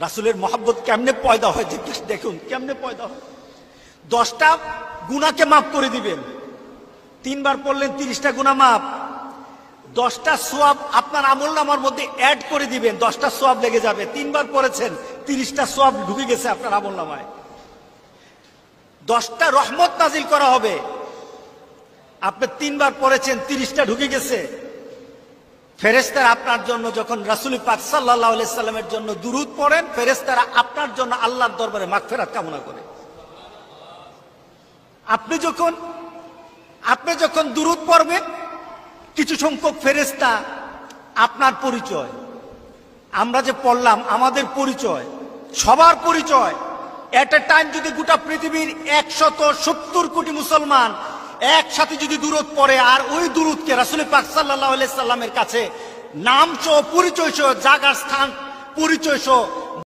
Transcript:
রাসূলের মহব্বত কেমনে পয়দা হয় দেখুন, কেমনে পয়দা হয়। 10টা গুনাহকে মাফ করে দিবেন, 3 বার পড়লেন 30টা গুনাহ মাফ। 10টা সওয়াব আপনার আমলনামার মধ্যে অ্যাড করে দিবেন, 10টা সওয়াব লেগে যাবে। 3 বার পড়েছেন, 30টা সওয়াব ঢুকে গেছে আপনার আমলনামায়। 10টা রহমত নাজিল করা হবে, আপনি 3 বার পড়েছেন, 30টা ঢুকে গেছে। ফেরেশতারা আপনার জন্য যখন রাসূল পাক সাল্লাল্লাহু আলাইহি সাল্লামের জন্য দুরূদ পড়েন, ফেরেশতারা আপনার জন্য আল্লাহর দরবারে মাগফিরাত কামনা করে। আপনি যখন দুরূদ পড়বেন, কিছু সংখ্যক ফেরেশতা আপনার পরিচয়, আমরা যে পড়লাম আমাদের পরিচয়, সবার পরিচয়। এট এ টাইম যদি গোটা পৃথিবীর 170 কোটি মুসলমান একসাথে যদি দুরূদ পড়ে, আর ওই দুরূদকে রাসূল পাক সাল্লাল্লাহু আলাইহি সাল্লামের কাছে নাম সহ, পরিচয় সহ, জায়গার স্থান পরিচয় সহ